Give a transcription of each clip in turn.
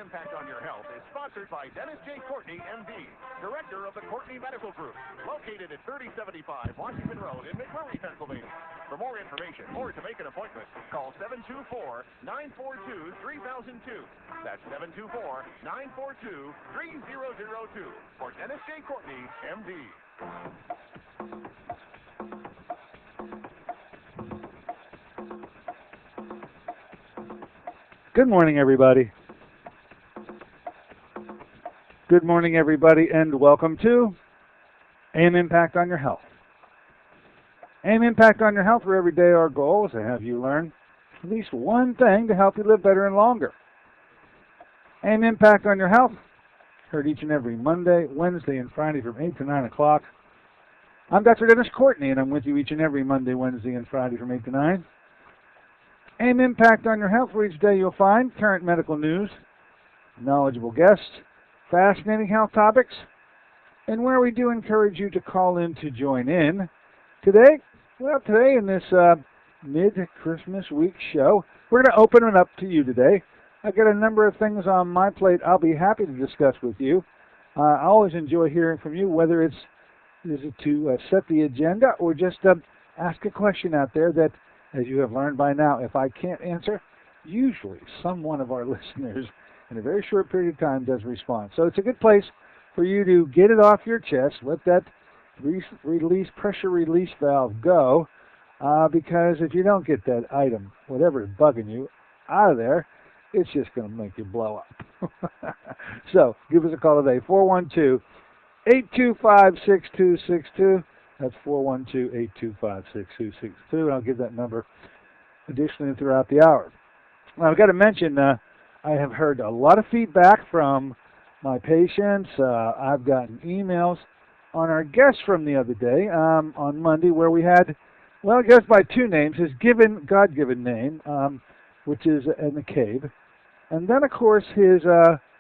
Impact on Your Health is sponsored by Dennis J. Courtney, M.D., Director of the Courtney Medical Group, located at 3075 Washington Road in McMurray, Pennsylvania. For more information or to make an appointment, call 724-942-3002. That's 724-942-3002 for Dennis J. Courtney, M.D. Good morning, everybody. Good morning, everybody, and welcome to AM Impact on Your Health. AM Impact on Your Health, where every day our goal is to have you learn at least one thing to help you live better and longer. AM Impact on Your Health, heard each and every Monday, Wednesday, and Friday from 8 to 9 o'clock. I'm Dr. Dennis Courtney, and I'm with you each and every Monday, Wednesday, and Friday from 8 to 9. AM Impact on Your Health, where each day you'll find current medical news, knowledgeable guests, fascinating health topics, and where we do encourage you to call in to join in. Today in this mid-Christmas week show, we're going to open it up to you today. I've got a number of things on my plate I'll be happy to discuss with you. I always enjoy hearing from you, whether is it to set the agenda or just ask a question out there that, as you have learned by now, if I can't answer, usually some one of our listeners in a very short period of time does respond. So it's a good place for you to get it off your chest, let that pressure release valve go, because if you don't get that item, whatever is bugging you, out of there, it's just going to make you blow up. So give us a call today, 412-825-6262. That's 412-825-6262, and I'll give that number additionally throughout the hour. Now, I've got to mention, I have heard a lot of feedback from my patients. I've gotten emails on our guest from the other day, on Monday, where we had, well, it goes by two names, his God-given name, which is McCabe, and then, of course, his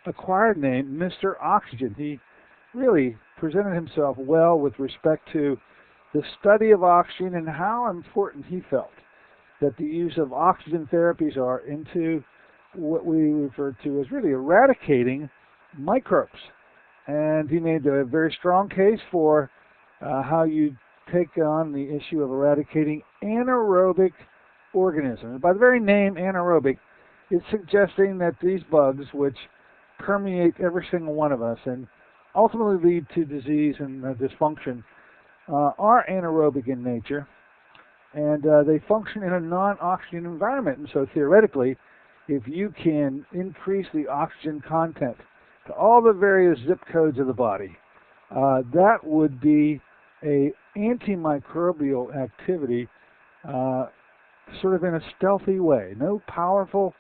acquired name, Mr. Oxygen. He really presented himself well with respect to the study of oxygen and how important he felt that the use of oxygen therapies are into what we refer to as really eradicating microbes. And he made a very strong case for how you take on the issue of eradicating anaerobic organisms. By the very name anaerobic, it's suggesting that these bugs, which permeate every single one of us and ultimately lead to disease and dysfunction, are anaerobic in nature, and they function in a non-oxygen environment. And so theoretically, if you can increase the oxygen content to all the various zip codes of the body, that would be a antimicrobial activity, sort of in a stealthy way. No powerful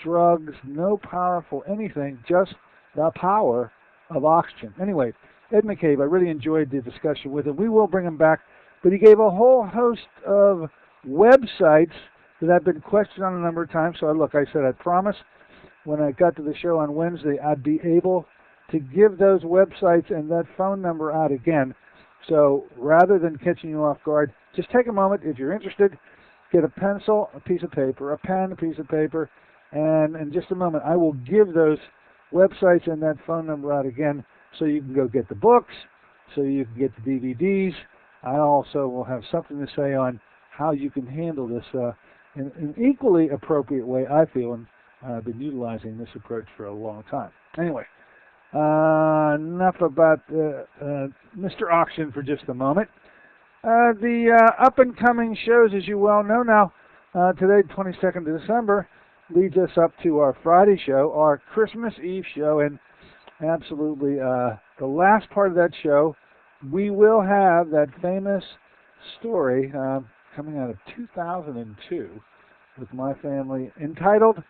drugs, no powerful anything, just the power of oxygen. Anyway, Ed McCabe, I really enjoyed the discussion with him. We will bring him back, but he gave a whole host of websites that I've been questioned on a number of times. So look, I said I'd promise when I got to the show on Wednesday, I'd be able to give those websites and that phone number out again. So rather than catching you off guard, just take a moment. If you're interested, get a pencil, a piece of paper, a pen, a piece of paper, and in just a moment, I will give those websites and that phone number out again so you can go get the books, so you can get the DVDs. I also will have something to say on how you can handle this in an equally appropriate way, I feel, and I've been utilizing this approach for a long time. Anyway, enough about Mr. Oxygen for just a moment. The up-and-coming shows, as you well know now, today, 22nd of December, leads us up to our Friday show, our Christmas Eve show, and absolutely the last part of that show, we will have that famous story coming out of 2002 with my family entitled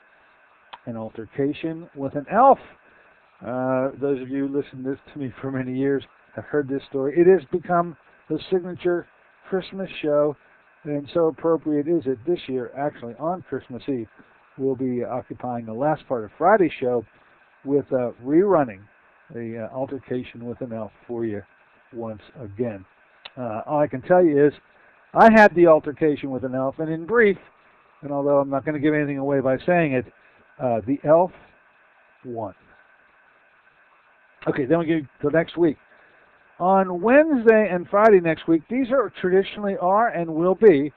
An Altercation with an Elf. Those of you who listened to me for many years have heard this story. It has become the signature Christmas show, and so appropriate is it this year, actually on Christmas Eve. We'll be occupying the last part of Friday's show with rerunning the Altercation with an Elf for you once again. All I can tell you is I had the altercation with an elf, and in brief, and although I'm not going to give anything away by saying it, the elf 1. Okay, then we get to next week. On Wednesday and Friday next week, these are traditionally are and will be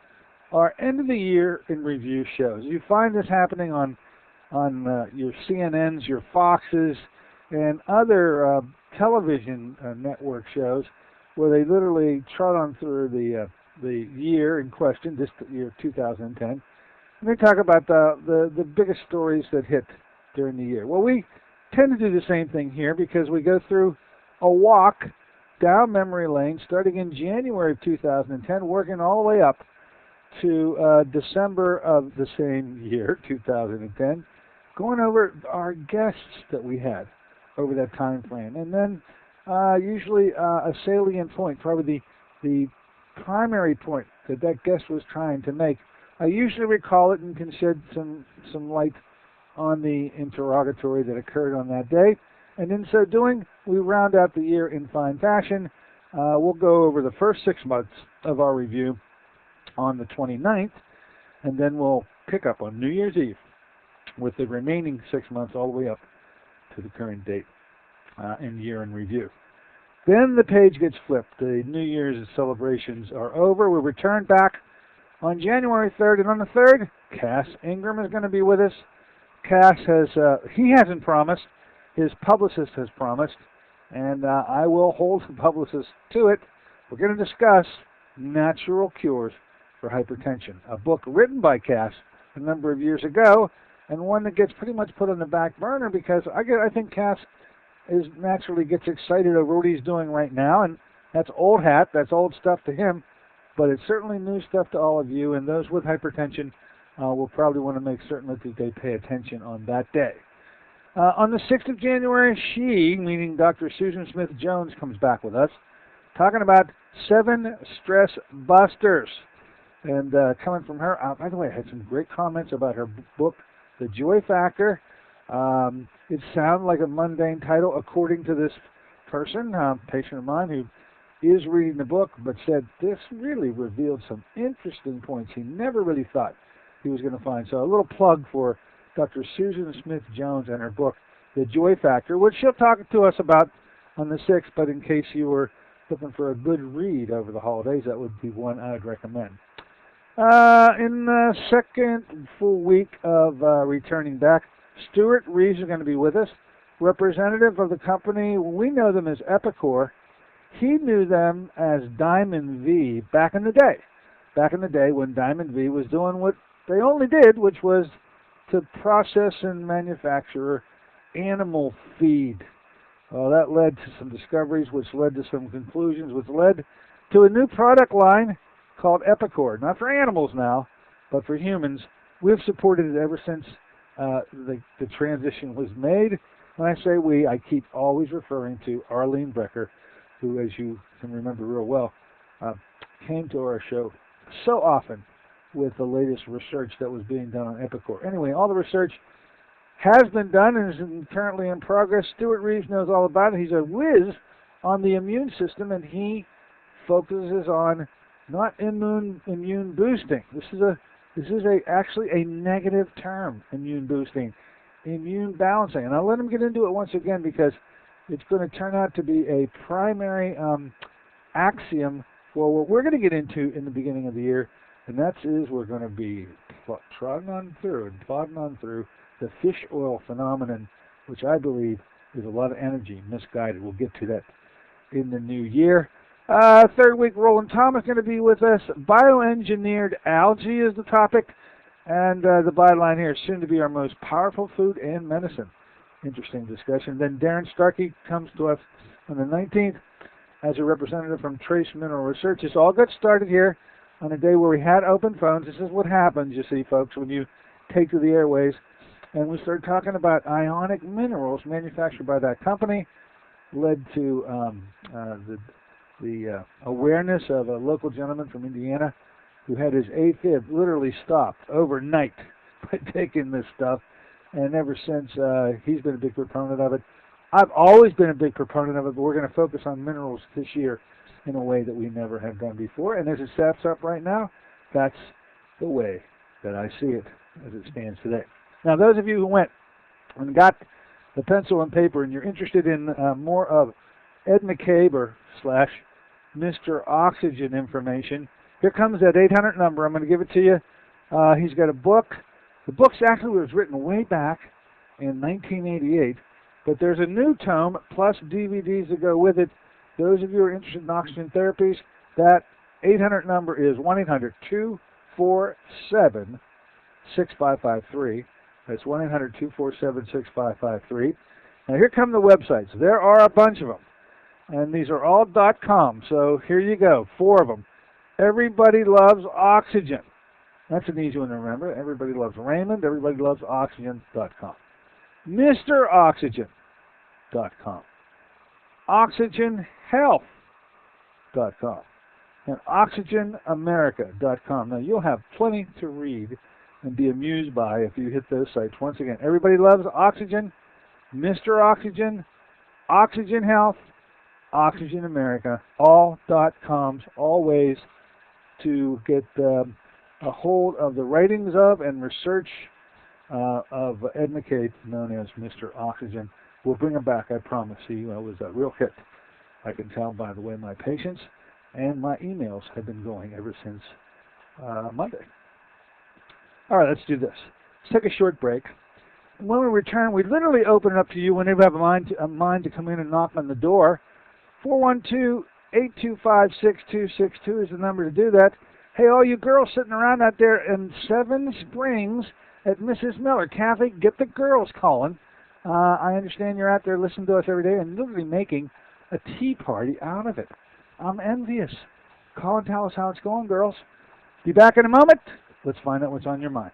our end of the year in review shows. You find this happening on your CNNs, your Foxes, and other television network shows where they literally trot on through the year in question, this year 2010, and they talk about the biggest stories that hit during the year. Well, we tend to do the same thing here because we go through a walk down memory lane starting in January of 2010, working all the way up to December of the same year, 2010, going over our guests that we had over that time frame. And then usually a salient point, probably the primary point that guest was trying to make. I usually recall it and can shed some light on the interrogatory that occurred on that day. And in so doing, we round out the year in fine fashion. We'll go over the first 6 months of our review on the 29th, and then we'll pick up on New Year's Eve with the remaining 6 months all the way up to the current date in year in review. Then the page gets flipped. The New Year's celebrations are over. We return back on January 3rd, and on the 3rd, Cass Ingram is going to be with us. Cass he hasn't promised, his publicist has promised, and I will hold the publicist to it. We're going to discuss natural cures for hypertension, a book written by Cass a number of years ago, and one that gets pretty much put on the back burner because I think Cass naturally gets excited over what he's doing right now, and that's old hat, that's old stuff to him, but it's certainly new stuff to all of you, and those with hypertension will probably want to make certain that they pay attention on that day. On the 6th of January, she, meaning Dr. Susan Smith-Jones, comes back with us, talking about 7 stress busters. And coming from her, by the way, I had some great comments about her book, The Joy Factor. It sounded like a mundane title, according to this person, patient of mine, who is reading the book, but said this really revealed some interesting points he never really thought he was going to find. So a little plug for Dr. Susan Smith-Jones and her book, The Joy Factor, which she'll talk to us about on the 6th, but in case you were looking for a good read over the holidays, that would be one I would recommend. In the second full week of returning back, Stuart Reeves is going to be with us, representative of the company. We know them as Epicor. He knew them as Diamond V back in the day when Diamond V was doing what they only did, which was to process and manufacture animal feed. Well, that led to some discoveries, which led to some conclusions, which led to a new product line called Epicor. Not for animals now, but for humans. We've supported it ever since the transition was made. When I say we, I keep always referring to Arlene Brecker, who, as you can remember real well, came to our show so often with the latest research that was being done on Epicor. Anyway, all the research has been done and is currently in progress. Stuart Reeves knows all about it. He's a whiz on the immune system, and he focuses on not immune boosting. This is actually a negative term, immune boosting, immune balancing. And I'll let him get into it once again because it's going to turn out to be a primary axiom for what we're going to get into in the beginning of the year, and that is we're going to be plodding on through the fish oil phenomenon, which I believe is a lot of energy misguided. We'll get to that in the new year. Third week, Roland Thomas is going to be with us. Bioengineered algae is the topic, and the byline here is soon to be our most powerful food and medicine. Interesting discussion. Then Darren Starkey comes to us on the 19th as a representative from Trace Mineral Research. This all got started here on a day where we had open phones. This is what happens, you see, folks, when you take to the airways. And we started talking about ionic minerals manufactured by that company, led to the awareness of a local gentleman from Indiana who had his AFib literally stopped overnight by taking this stuff. And ever since, he's been a big proponent of it. I've always been a big proponent of it, but we're going to focus on minerals this year in a way that we never have done before. And as it sets up right now, that's the way that I see it as it stands today. Now, those of you who went and got the pencil and paper and you're interested in more of Ed McCabe or / Mr. Oxygen information, here comes that 800 number. I'm going to give it to you. He's got a book. The book actually was written way back in 1988, but there's a new tome plus DVDs that go with it. Those of you who are interested in oxygen therapies, that 800 number is 1-800-247-6553. That's 1-800-247-6553. Now here come the websites. There are a bunch of them, and these are all .com. So here you go, 4 of them. Everybody Loves Oxygen. That's an easy one to remember. Everybody Loves Raymond. Everybody Loves Oxygen.com. MrOxygen.com. OxygenHealth.com. And OxygenAmerica.com. Now you'll have plenty to read and be amused by if you hit those sites. Once again, Everybody Loves Oxygen, Mr. Oxygen, Oxygen Health, Oxygen America, all .coms, all ways to get a hold of the writings of and research of Ed McCabe, known as Mr. Oxygen. We'll bring him back, I promise. He was a real hit. I can tell by the way my patients and my emails have been going ever since Monday. All right, let's do this. Let's take a short break. And when we return, we literally open it up to you whenever you have a mind to come in and knock on the door. 412-825-6262 is the number to do that. Hey, all you girls sitting around out there in Seven Springs at Mrs. Miller, Kathy, get the girls calling. I understand you're out there listening to us every day and literally making a tea party out of it. I'm envious. Call and tell us how it's going, girls. Be back in a moment. Let's find out what's on your mind.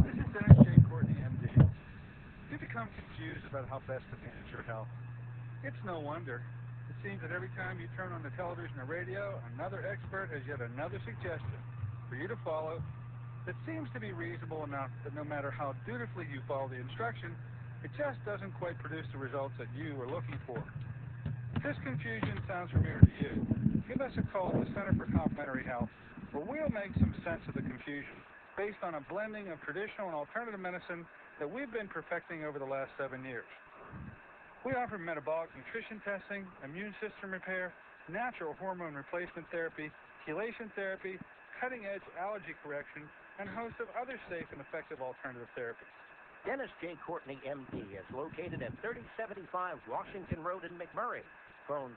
This is Dennis J. Courtney, MD. You become confused about how best to manage your health. It's no wonder. It seems that every time you turn on the television or radio, another expert has yet another suggestion for you to follow that seems to be reasonable enough that no matter how dutifully you follow the instruction, it just doesn't quite produce the results that you were looking for. If this confusion sounds familiar to you, give us a call at the Center for Complementary Health, where we'll make some sense of the confusion based on a blending of traditional and alternative medicine that we've been perfecting over the last 7 years. We offer metabolic nutrition testing, immune system repair, natural hormone replacement therapy, chelation therapy, cutting-edge allergy correction, and a host of other safe and effective alternative therapies. Dennis J. Courtney, MD, is located at 3075 Washington Road in McMurray. Phone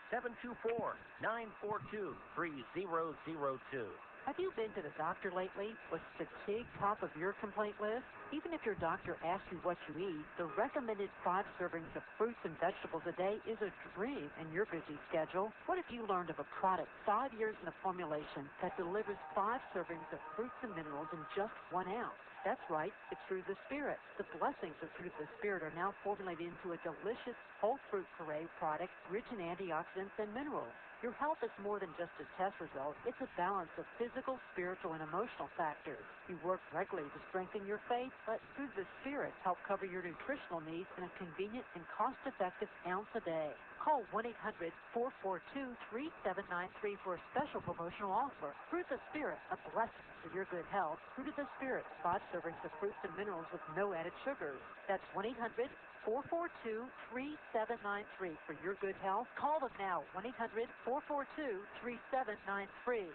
724-942-3002. Have you been to the doctor lately? Was fatigue top of your complaint list? Even if your doctor asks you what you eat, the recommended 5 servings of fruits and vegetables a day is a dream in your busy schedule. What if you learned of a product 5 years in a formulation that delivers 5 servings of fruits and minerals in just 1 ounce? That's right, it's Through the Spirit. The blessings of Through the Spirit are now formulated into a delicious whole fruit puree product rich in antioxidants and minerals. Your health is more than just a test result. It's a balance of physical, spiritual, and emotional factors. You work regularly to strengthen your faith, but Through the Spirit help cover your nutritional needs in a convenient and cost-effective ounce a day. Call 1-800-442-3793 for a special promotional offer. Through the Spirit, a blessing for your good health. Through the Spirit, 5 servings of fruits and minerals with no added sugars. That's 1-800-442-3793 for your good health. Call them now, 1-800-442-3793.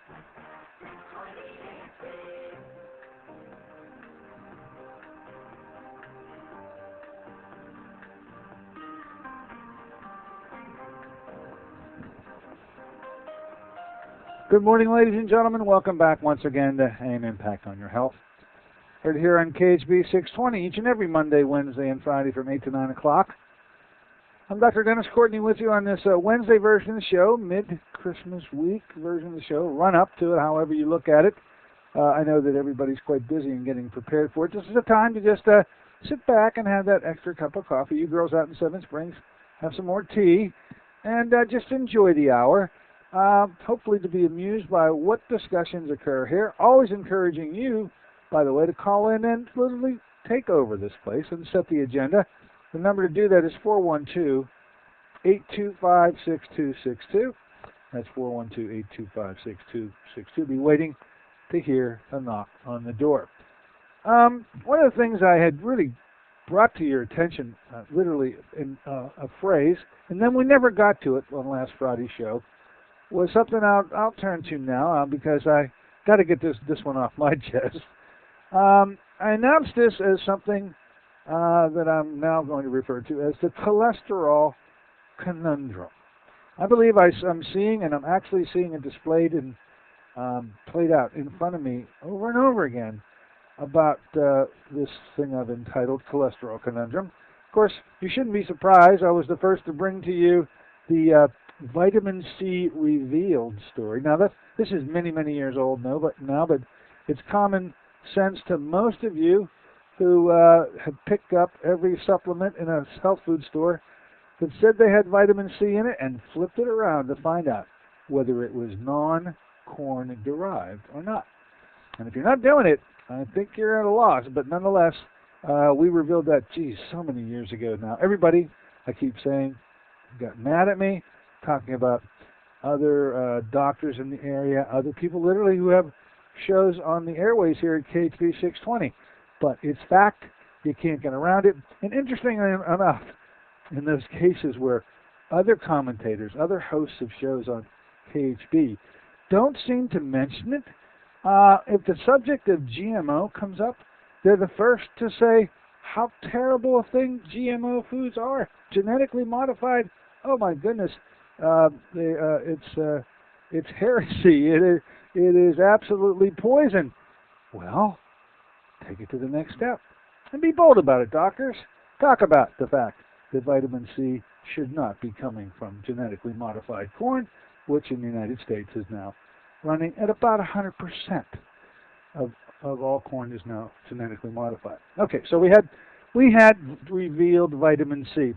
Good morning, ladies and gentlemen. Welcome back once again to AIM Impact on Your Health. Heard here on KHB 620 each and every Monday, Wednesday, and Friday from 8 to 9 o'clock. I'm Dr. Dennis Courtney with you on this Wednesday version of the show, mid-Christmas week version of the show, run up to it, however you look at it. I know that everybody's quite busy and getting prepared for it. This is a time to just sit back and have that extra cup of coffee. You girls out in Seven Springs, have some more tea, and just enjoy the hour. Hopefully to be amused by what discussions occur here. Always encouraging you, by the way, to call in and literally take over this place and set the agenda. The number to do that is 412-825-6262. That's 412-825-6262. Be waiting to hear a knock on the door. One of the things I had really brought to your attention, literally in a phrase, and then we never got to it on last Friday's show, was something I'll turn to now because I got to get this one off my chest. I announced this as something that I'm now going to refer to as the cholesterol conundrum. I believe I'm seeing, and I'm actually seeing it displayed and played out in front of me over and over again about this thing I've entitled Cholesterol Conundrum. Of course, you shouldn't be surprised. I was the first to bring to you the vitamin C revealed story. Now, this is many, many years old now, but it's common sense to most of you who have picked up every supplement in a health food store that said they had vitamin C in it and flipped it around to find out whether it was non-corn derived or not. And if you're not doing it, I think you're at a loss. But nonetheless, we revealed that, so many years ago now. Everybody, I keep saying, got mad at me, talking about other doctors in the area, other people literally who have shows on the airways here at KHP 620. But it's fact. You can't get around it. And interestingly enough, in those cases where other commentators, other hosts of shows on KHB don't seem to mention it, if the subject of GMO comes up, they're the first to say how terrible a thing GMO foods are. Genetically modified, oh my goodness, it's heresy. It is absolutely poison. Well, take it to the next step and be bold about it, doctors. Talk about the fact that vitamin C should not be coming from genetically modified corn, which in the United States is now running at about 100% of all corn is now genetically modified. Okay, so we had revealed vitamin C.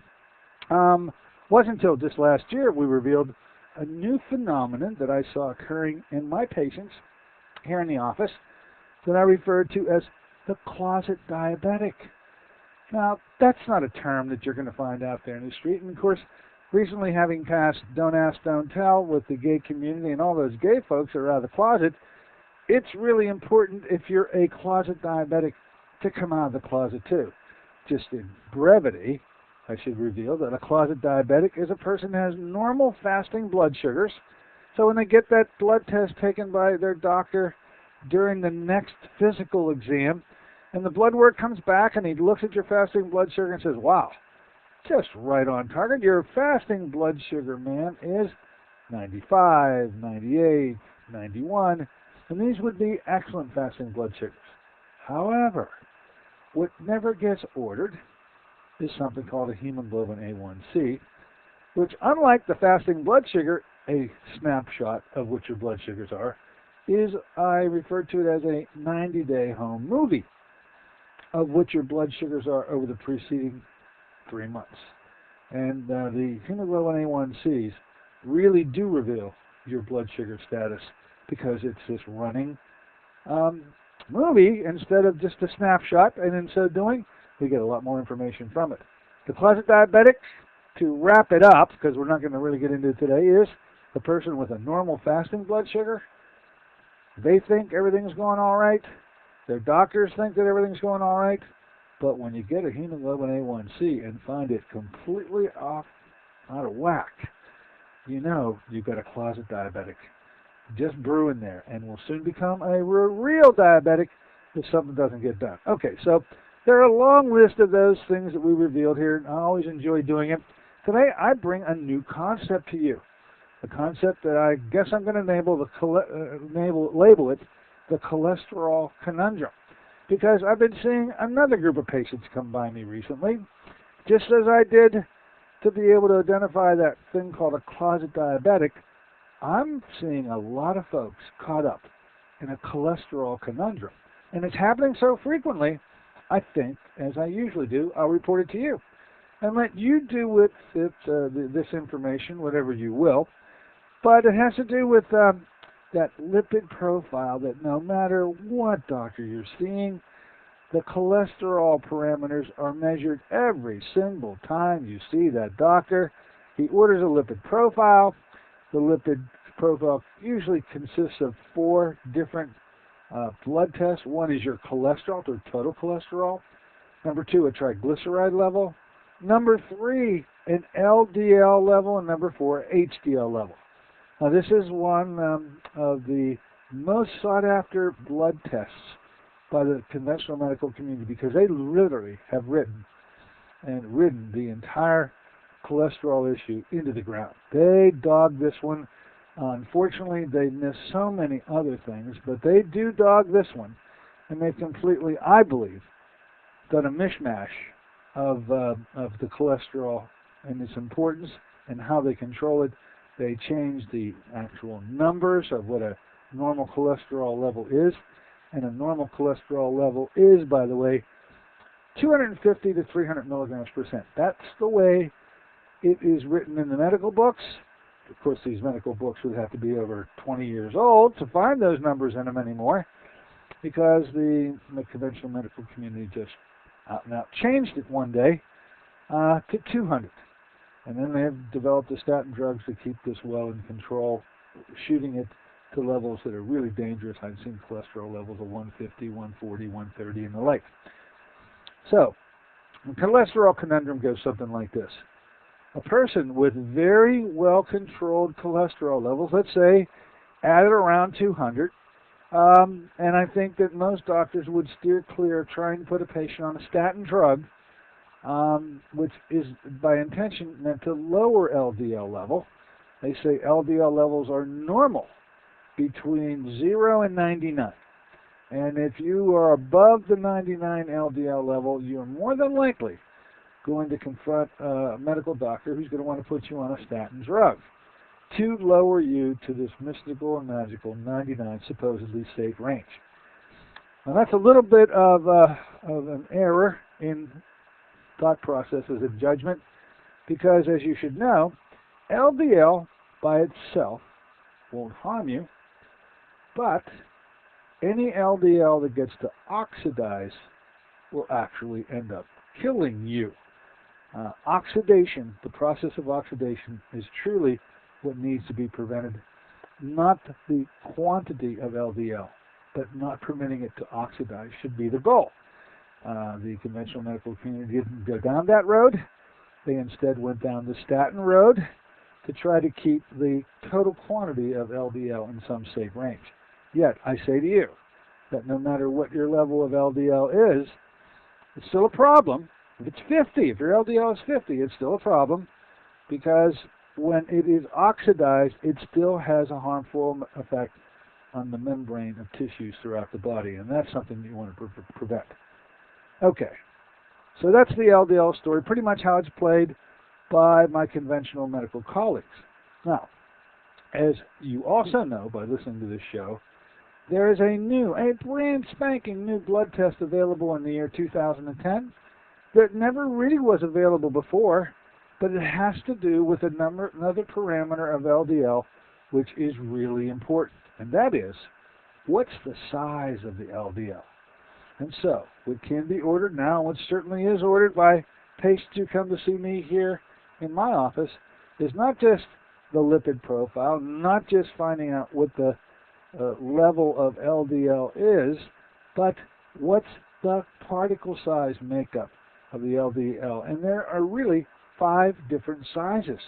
Wasn't until just last year we revealed a new phenomenon that I saw occurring in my patients here in the office that I referred to as the closet diabetic. Now, that's not a term that you're going to find out there in the street. And of course, recently having passed Don't Ask, Don't Tell with the gay community and all those gay folks that are out of the closet, it's really important if you're a closet diabetic to come out of the closet too. Just in brevity, I should reveal that a closet diabetic is a person who has normal fasting blood sugars. So when they get that blood test taken by their doctor during the next physical exam, and the blood work comes back and he looks at your fasting blood sugar and says, wow, just right on target. Your fasting blood sugar, man, is 95, 98, 91, and these would be excellent fasting blood sugars. However, what never gets ordered is something called a hemoglobin A1C, which, unlike the fasting blood sugar, a snapshot of what your blood sugars are, is, I refer to it as a 90-day home movie of what your blood sugars are over the preceding 3 months. And the hemoglobin A1Cs really do reveal your blood sugar status because it's this running movie instead of just a snapshot, and in so doing, we get a lot more information from it. The closet diabetic, to wrap it up, because we're not going to really get into it today, is the person with a normal fasting blood sugar. They think everything's going all right. Their doctors think that everything's going all right. But when you get a hemoglobin A1C and find it completely out of whack, you know you've got a closet diabetic just brewing there and will soon become a real diabetic if something doesn't get done. Okay, so there are a long list of those things that we revealed here, and I always enjoy doing it. Today, I bring a new concept to you, a concept that I guess I'm going to label it the cholesterol conundrum, because I've been seeing another group of patients come by me recently, just as I did to be able to identify that thing called a closet diabetic. I'm seeing a lot of folks caught up in a cholesterol conundrum, and it's happening so frequently, I think, as I usually do, I'll report it to you and let you do with it, this information whatever you will. But it has to do with that lipid profile that no matter what doctor you're seeing, the cholesterol parameters are measured every single time you see that doctor. He orders a lipid profile. The lipid profile usually consists of 4 different blood tests. One is your cholesterol, or total cholesterol. Number 2, a triglyceride level. Number 3, an LDL level. And number 4, HDL level. Now, this is one of the most sought after blood tests by the conventional medical community, because they literally have ridden the entire cholesterol issue into the ground. They dog this one. Unfortunately, they miss so many other things, but they do dog this one, and they've completely, I believe, done a mishmash of the cholesterol and its importance and how they control it. They changed the actual numbers of what a normal cholesterol level is, and a normal cholesterol level is, by the way, 250 to 300 milligrams percent. That's the way it is written in the medical books. Of course, these medical books would have to be over 20 years old to find those numbers in them anymore, because the conventional medical community just out and out changed it one day to 200. And then they have developed the statin drugs to keep this well in control, shooting it to levels that are really dangerous. I've seen cholesterol levels of 150, 140, 130, and the like. So, the cholesterol conundrum goes something like this. A person with very well-controlled cholesterol levels, let's say at around 200, and I think that most doctors would steer clear of trying to put a patient on a statin drug, which is by intention meant to lower LDL level. They say LDL levels are normal between 0 and 99. And if you are above the 99 LDL level, you're more than likely going to confront a medical doctor who's going to want to put you on a statin drug to lower you to this mystical and magical 99 supposedly safe range. Now, that's a little bit of an error in thought processes and judgment, because, as you should know, LDL by itself won't harm you, but any LDL that gets to oxidize will actually end up killing you. Oxidation, the process of oxidation, is truly what needs to be prevented, not the quantity of LDL, but not permitting it to oxidize should be the goal. The conventional medical community didn't go down that road. They instead went down the statin road to try to keep the total quantity of LDL in some safe range. Yet, I say to you that no matter what your level of LDL is, it's still a problem. If it's 50, if your LDL is 50, it's still a problem, because when it is oxidized, it still has a harmful effect on the membrane of tissues throughout the body, and that's something you want to prevent. Okay, so that's the LDL story, pretty much how it's played by my conventional medical colleagues. Now, as you also know by listening to this show, there is a brand spanking new blood test available in the year 2010 that never really was available before, but it has to do with another parameter of LDL, which is really important, and that is, what's the size of the LDL? And so, what can be ordered now, what certainly is ordered by patients who come to see me here in my office, is not just the lipid profile, not just finding out what the level of LDL is, but what's the particle size makeup of the LDL. And there are really 5 different sizes.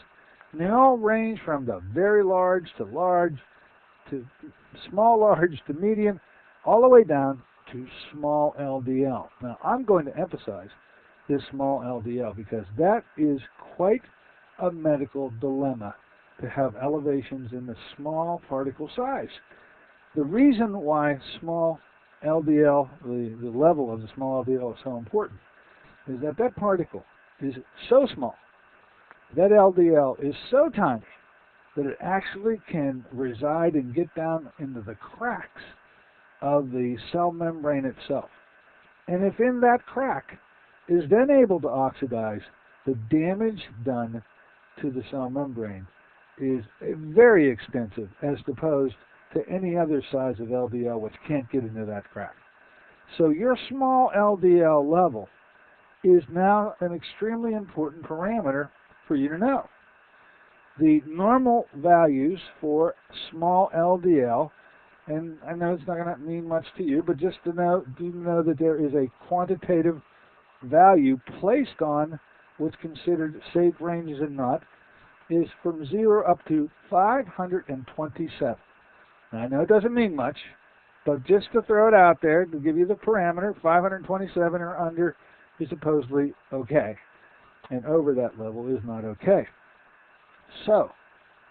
And they all range from the very large to small large to medium, all the way down to small LDL. Now, I'm going to emphasize this small LDL because that is quite a medical dilemma, to have elevations in the small particle size. The reason why small LDL, the level of the small LDL is so important, is that that particle is so small, that LDL is so tiny, that it actually can reside and get down into the cracks of the cell membrane itself. And if in that crack is then able to oxidize, the damage done to the cell membrane is very extensive as opposed to any other size of LDL which can't get into that crack. So your small LDL level is now an extremely important parameter for you to know. The normal values for small LDL and I know it's not going to mean much to you, but just to know, do you know that there is a quantitative value placed on what's considered safe ranges and not, is from 0 up to 527. Now, I know it doesn't mean much, but just to throw it out there, to give you the parameter, 527 or under is supposedly okay, and over that level is not okay. So,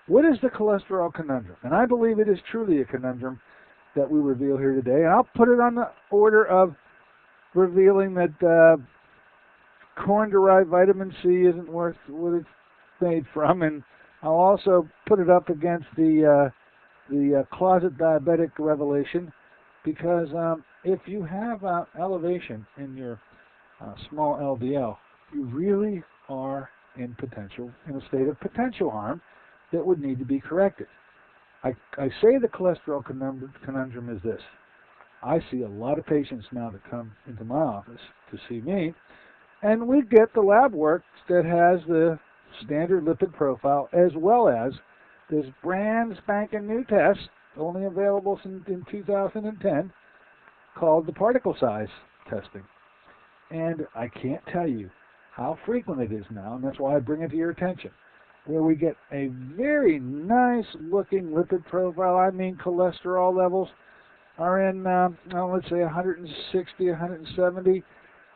what is the cholesterol conundrum? And I believe it is truly a conundrum that we reveal here today, and I'll put it on the order of revealing that corn-derived vitamin C isn't worth what it's made from, and I'll also put it up against the closet diabetic revelation, because if you have elevation in your small LDL, you really are in a state of potential harm that would need to be corrected. I say the cholesterol conundrum is this. I see a lot of patients now that come into my office to see me, and we get the lab work that has the standard lipid profile as well as this brand spanking new test, only available in 2010, called the particle size testing. And I can't tell you how frequent it is now, and that's why I bring it to your attention, where we get a very nice looking lipid profile. I mean, cholesterol levels are in, let's say 160, 170.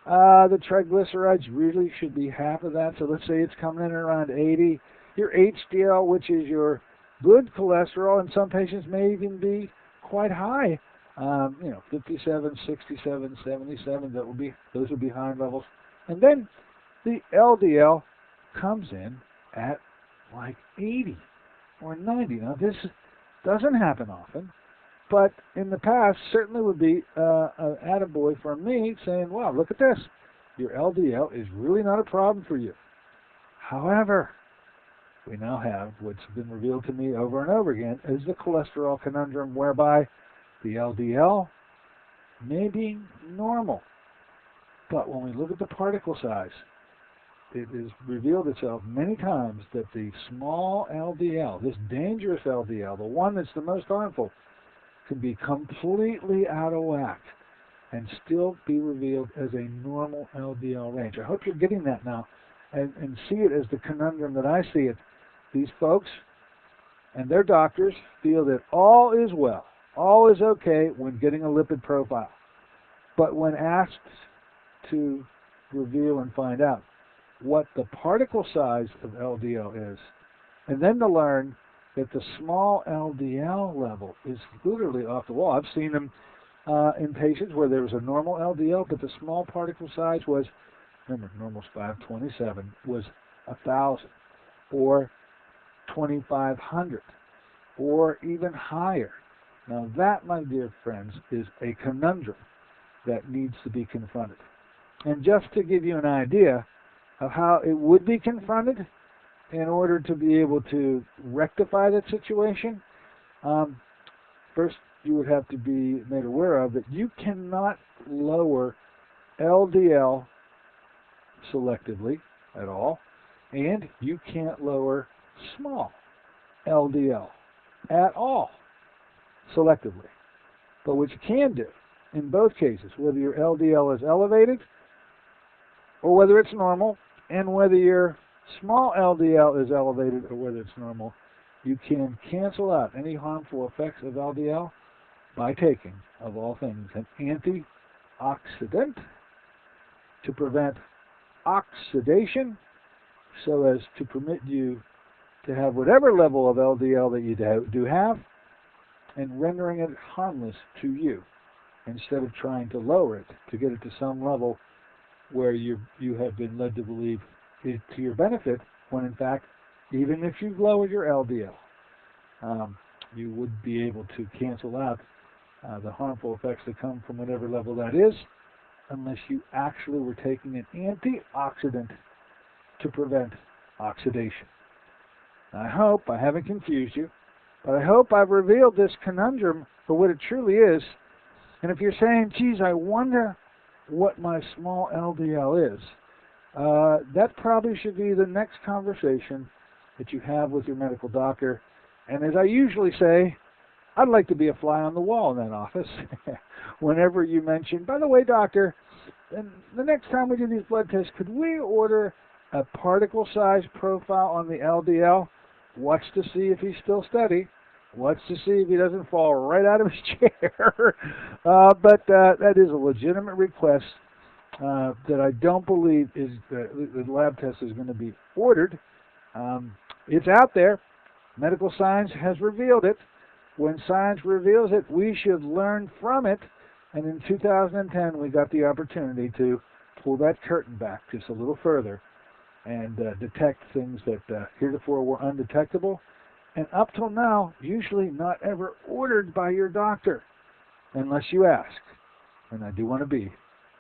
The triglycerides really should be half of that, so let's say it's coming in around 80. Your HDL, which is your good cholesterol, in some patients may even be quite high, 57, 67, 77. Those would be high levels. And then the LDL comes in at like 80 or 90. Now, this doesn't happen often, but in the past certainly would be an attaboy for me saying, wow, look at this. Your LDL is really not a problem for you. However, we now have what's been revealed to me over and over again is the cholesterol conundrum, whereby the LDL may be normal. But when we look at the particle size, it has revealed itself many times that the small LDL, this dangerous LDL, the one that's the most harmful, can be completely out of whack and still be revealed as a normal LDL range. I hope you're getting that now and see it as the conundrum that I see it. These folks and their doctors feel that all is well, all is okay when getting a lipid profile. But when asked to reveal and find out what the particle size of LDL is, and then to learn that the small LDL level is literally off the wall. I've seen them in patients where there was a normal LDL, but the small particle size was, remember, normal's 527, was 1,000 or 2,500 or even higher. Now that, my dear friends, is a conundrum that needs to be confronted. And just to give you an idea of how it would be confronted in order to be able to rectify that situation, first you would have to be made aware of that you cannot lower LDL selectively at all, and you can't lower small LDL at all selectively. But what you can do in both cases, whether your LDL is elevated or whether it's normal, and whether your small LDL is elevated or whether it's normal, you can cancel out any harmful effects of LDL by taking, of all things, an antioxidant to prevent oxidation, so as to permit you to have whatever level of LDL that you do have, and rendering it harmless to you, instead of trying to lower it to get it to some level where you have been led to believe is to your benefit, when in fact, even if you've lowered your LDL, you would be able to cancel out the harmful effects that come from whatever level that is, unless you actually were taking an antioxidant to prevent oxidation. I hope I haven't confused you, but I hope I've revealed this conundrum for what it truly is. And if you're saying, geez, I wonder what my small LDL is, that probably should be the next conversation that you have with your medical doctor. And as I usually say, I'd like to be a fly on the wall in that office. Whenever you mention, by the way, doctor, and the next time we do these blood tests, could we order a particle size profile on the LDL? Watch to see if he's still steady. Watch to see if he doesn't fall right out of his chair. But that is a legitimate request that I don't believe is the lab test is going to be ordered. It's out there. Medical science has revealed it. When science reveals it, we should learn from it. And in 2010, we got the opportunity to pull that curtain back just a little further and detect things that heretofore were undetectable. And up till now, usually not ever ordered by your doctor, unless you ask. And I do want to be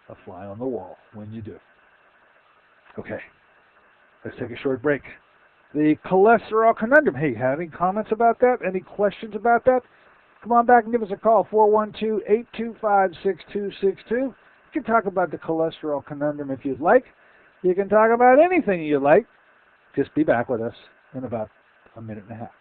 a fly on the wall when you do. Okay, let's take a short break. The cholesterol conundrum. Hey, have any comments about that? Any questions about that? Come on back and give us a call, 412-825-6262. You can talk about the cholesterol conundrum if you'd like. You can talk about anything you like. Just be back with us in about a minute and a half.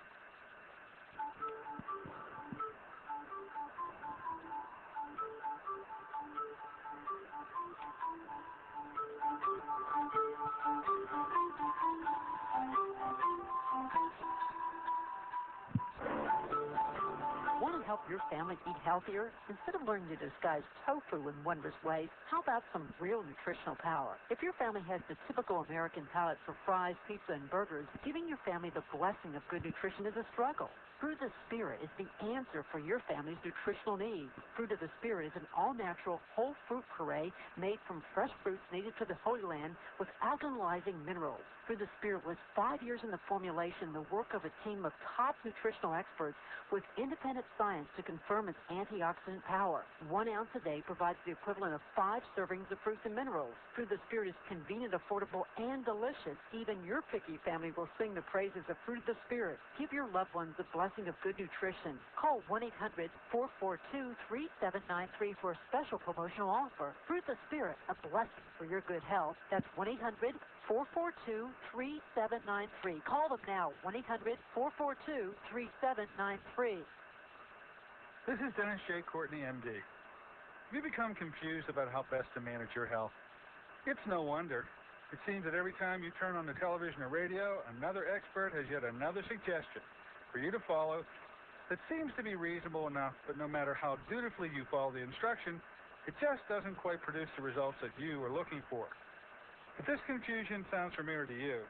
Want to help your family eat healthier? Instead of learning to disguise tofu in wondrous ways, how about some real nutritional power? If your family has the typical American palate for fries, pizza, and burgers, giving your family the blessing of good nutrition is a struggle. Fruit of the Spirit is the answer for your family's nutritional needs. Fruit of the Spirit is an all-natural, whole fruit puree made from fresh fruits native to the Holy Land with alkalizing minerals. Fruit of the Spirit was 5 years in the formulation, the work of a team of top nutritional experts with independent science to confirm its antioxidant power. 1 ounce a day provides the equivalent of 5 servings of fruits and minerals. Fruit of the Spirit is convenient, affordable, and delicious. Even your picky family will sing the praises of Fruit of the Spirit. Give your loved ones the blessing of good nutrition. Call 1-800-442-3793 for a special promotional offer. Fruit of the Spirit, a blessing for your good health. That's 1-800-442-3793. Call them now, 1-800-442-3793. This is Dennis J. Courtney, MD. Have you become confused about how best to manage your health? It's no wonder. It seems that every time you turn on the television or radio, another expert has yet another suggestion for you to follow that seems to be reasonable enough, but no matter how dutifully you follow the instruction, it just doesn't quite produce the results that you are looking for. If this confusion sounds familiar to you,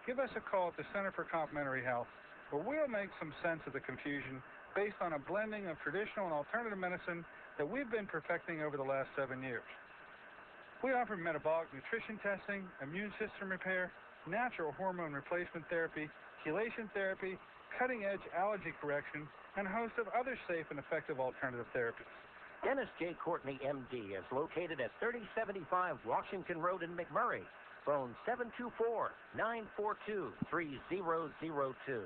give us a call at the Center for Complementary Health, where we'll make some sense of the confusion based on a blending of traditional and alternative medicine that we've been perfecting over the last 7 years. We offer metabolic nutrition testing, immune system repair, natural hormone replacement therapy, chelation therapy, cutting-edge allergy correction, and a host of other safe and effective alternative therapies. Dennis J. Courtney, MD, is located at 3075 Washington Road in McMurray. Phone 724-942-3002.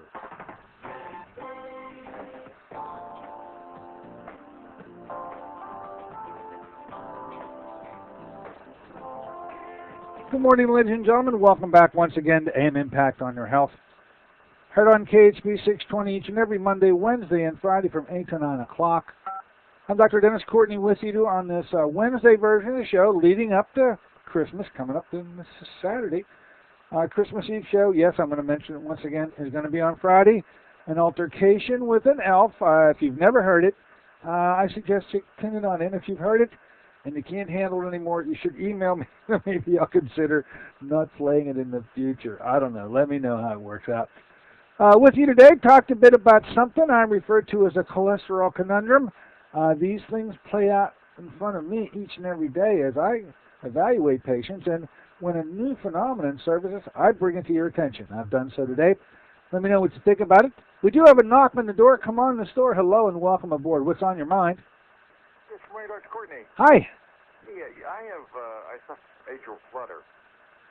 Good morning, ladies and gentlemen. Welcome back once again to AM Impact on Your Health. Heard on KHB 620 each and every Monday, Wednesday, and Friday from 8 to 9 o'clock. I'm Dr. Dennis Courtney with you on this Wednesday version of the show leading up to Christmas, coming up this Saturday. Christmas Eve show, yes, I'm going to mention it once again, is going to be on Friday. An altercation with an elf. If you've never heard it, I suggest you tune it on in. If you've heard it and you can't handle it anymore, you should email me. Maybe I'll consider not playing it in the future. I don't know. Let me know how it works out. With you today, talked a bit about something I refer to as a cholesterol conundrum. These things play out in front of me each and every day as I evaluate patients, and when a new phenomenon surfaces, I bring it to your attention. I've done so today. Let me know what you think about it. We do have a knock on the door. Come on in the store. Hello and welcome aboard. What's on your mind? Yes, good morning, Dr. Courtney. Hi. Yeah, I suffer atrial flutter.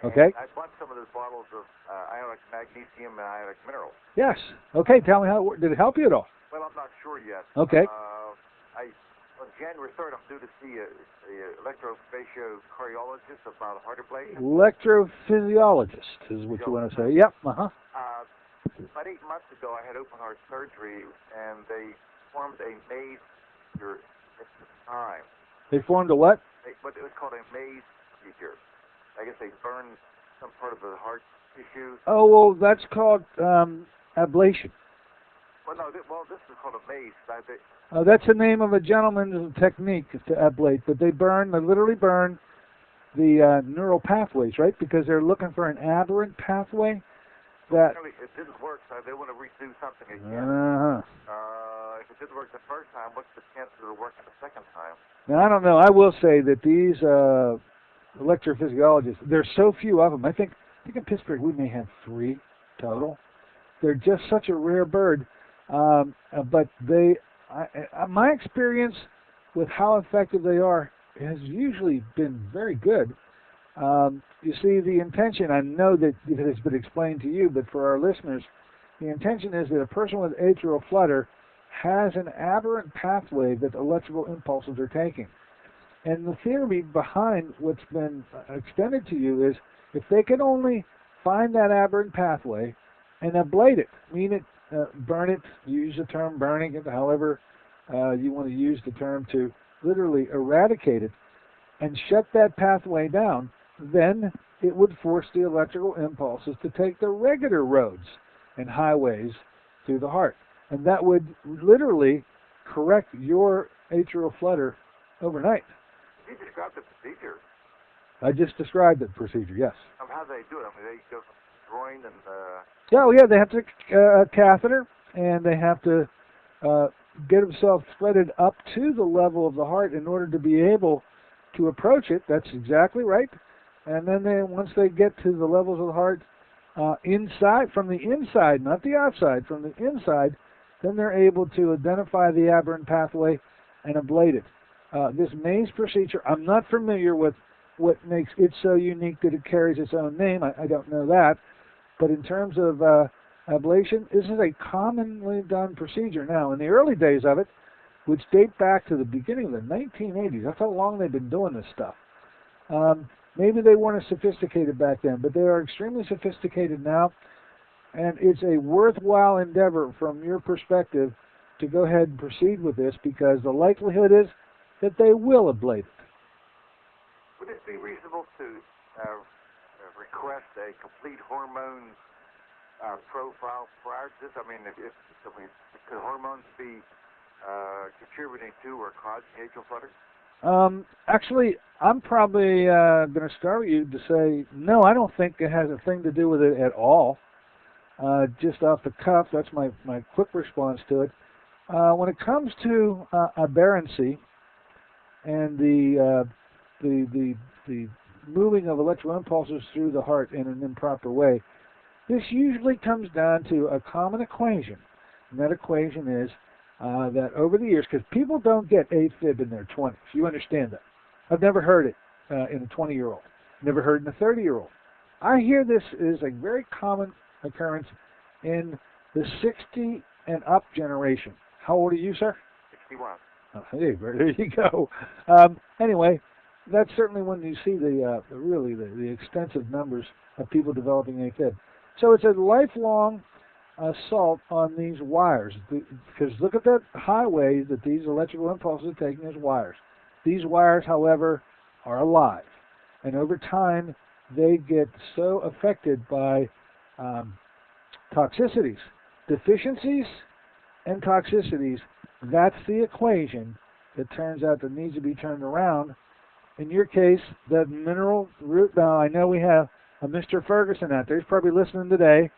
Okay. I bought some of those bottles of ionic magnesium and ionic minerals. Yes. Okay, tell me how it worked. Did it help you at all? Well, I'm not sure yet. Okay. On January 3rd, I'm due to see an electrophysiocardiologist about a heart ablation. Electrophysiologist is what you want to say. Yep. About 8 months ago, I had open heart surgery, and they formed a maze procedure at the time. They formed a what? What it was called a maze procedure. I guess they burned some part of the heart tissue. Oh, well, that's called ablation. Well, no, this is called a maze. That's the name of a gentleman's technique to ablate, but they literally burn the neural pathways, right? Because they're looking for an aberrant pathway that... It didn't work, so they want to redo something again. If it didn't work the first time, what's the chance that it'll work the second time? Now, I don't know. I will say that these electrophysiologists, there's so few of them. I think in Pittsburgh we may have 3 total. They're just such a rare bird. But my experience with how effective they are has usually been very good. You see, the intention, I know that it has been explained to you, but for our listeners, the intention is that a person with atrial flutter has an aberrant pathway that electrical impulses are taking. And the theory behind what's been extended to you is if they can only find that aberrant pathway and ablate it, burn it, use the term burning it, however you want to use the term to literally eradicate it, and shut that pathway down, then it would force the electrical impulses to take the regular roads and highways through the heart. And that would literally correct your atrial flutter overnight. You described the procedure. I just described the procedure, yes. How do they do it? I mean, they go from the groin and... Yeah, they have to catheter, and they have to get themselves threaded up to the level of the heart in order to be able to approach it. That's exactly right. And then once they get to the levels of the heart from the inside, not the outside, from the inside, then they're able to identify the aberrant pathway and ablate it. This maze procedure, I'm not familiar with what makes it so unique that it carries its own name. I don't know that. But in terms of ablation, this is a commonly done procedure. Now, in the early days of it, which date back to the beginning of the 1980s, that's how long they've been doing this stuff. Maybe they weren't as sophisticated back then, but they are extremely sophisticated now. And it's a worthwhile endeavor from your perspective to go ahead and proceed with this because the likelihood is that they will ablate it. Would it be reasonable to request a complete hormone profile prior to this? I mean, could hormones be contributing to or causing atrial flutter? Actually, I'm probably going to start with you to say, no, I don't think it has a thing to do with it at all. Just off the cuff, that's my quick response to it. When it comes to aberrancy and the moving of electrical impulses through the heart in an improper way, this usually comes down to a common equation. And that equation is that over the years, because people don't get AFib in their 20s, you understand that. I've never heard it in a 20-year-old, never heard it in a 30-year-old. I hear this is a very common occurrence in the 60 and up generation. How old are you, sir? 61. Oh, hey, there you go. Anyway, that's certainly when you see the extensive numbers of people developing AFib. So it's a lifelong assault on these wires, because look at that highway that these electrical impulses are taking as wires. These wires, however, are alive, and over time they get so affected by toxicities, deficiencies, and toxicities. That's the equation that turns out that needs to be turned around. In your case, the mineral root. Now, I know we have a Mr. Ferguson out there. He's probably listening today,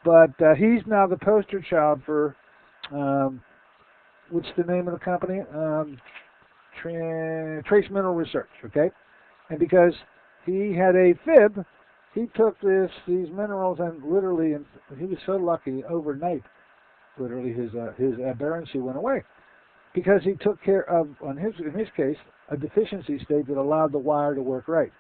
but he's now the poster child for what's the name of the company? Trace Mineral Research. Okay, and because he had AFib, he took these minerals and literally, and he was so lucky overnight. Literally, his aberrancy went away because he took care of, in his case, a deficiency state that allowed the wire to work right.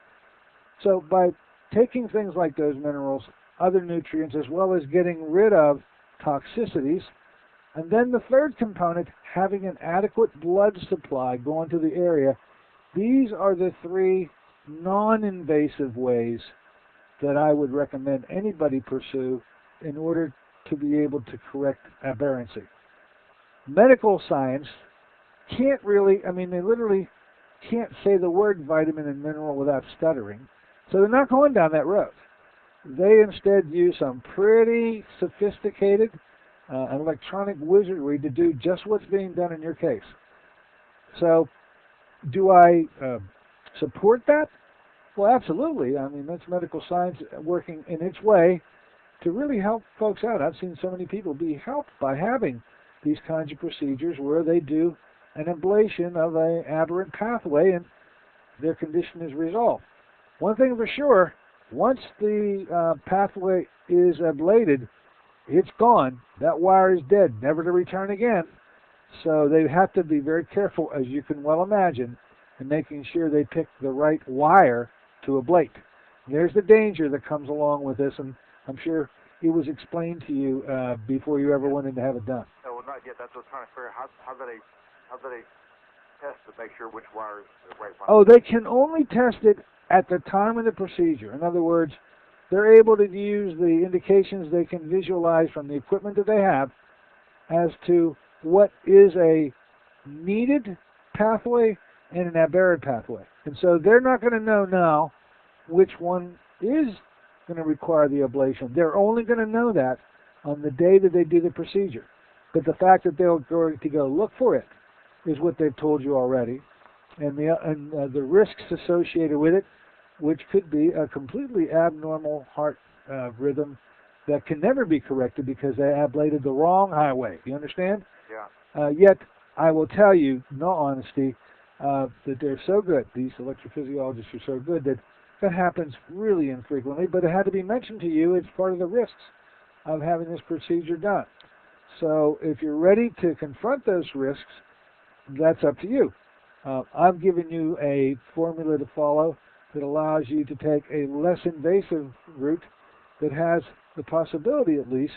So by taking things like those minerals, other nutrients, as well as getting rid of toxicities, and then the third component, having an adequate blood supply going to the area, these are the 3 non-invasive ways that I would recommend anybody pursue in order to be able to correct aberrancy. medical science can't really, I mean, they literally can't say the word vitamin and mineral without stuttering. So they're not going down that road. They instead use some pretty sophisticated electronic wizardry to do just what's being done in your case. So do I support that? Well, absolutely. I mean, that's medical science working in its way to really help folks out. I've seen so many people be helped by having these kinds of procedures where they do an ablation of an aberrant pathway and their condition is resolved. One thing for sure, once the pathway is ablated, it's gone. That wire is dead, never to return again. So they have to be very careful, as you can well imagine, in making sure they pick the right wire to ablate. There's the danger that comes along with this, and I'm sure it was explained to you before you ever went in to have it done. No, well, not yet. That's what I'm trying to figure out. How do they test to make sure which wire is the right one? Oh, they can only test it at the time of the procedure. In other words, they're able to use the indications they can visualize from the equipment that they have as to what is a needed pathway and an aberrant pathway. And so they're not going to know now which one is going to require the ablation. They're only going to know that on the day that they do the procedure. But the fact that they're going to go look for it is what they've told you already. And the risks associated with it, which could be a completely abnormal heart rhythm that can never be corrected because they ablated the wrong highway. You understand? Yeah. Yet, I will tell you, in all honesty, that they're so good, these electrophysiologists are so good that happens really infrequently, but it had to be mentioned to you. It's part of the risks of having this procedure done. So if you're ready to confront those risks, that's up to you. I've given you a formula to follow that allows you to take a less invasive route that has the possibility, at least,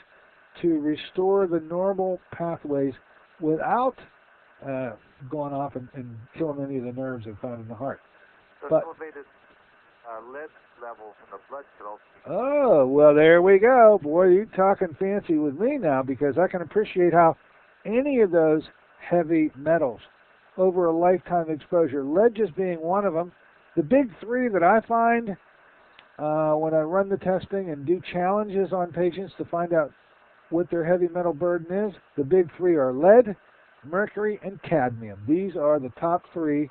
to restore the normal pathways without going off and killing any of the nerves that are found in the heart. So but, elevated lead levels in the blood can also be... Oh, well, there we go. Boy, you're talking fancy with me now, because I can appreciate how any of those heavy metals over a lifetime exposure, lead just being one of them. The big three that I find when I run the testing and do challenges on patients to find out what their heavy metal burden is, the big three are lead, mercury, and cadmium. These are the top three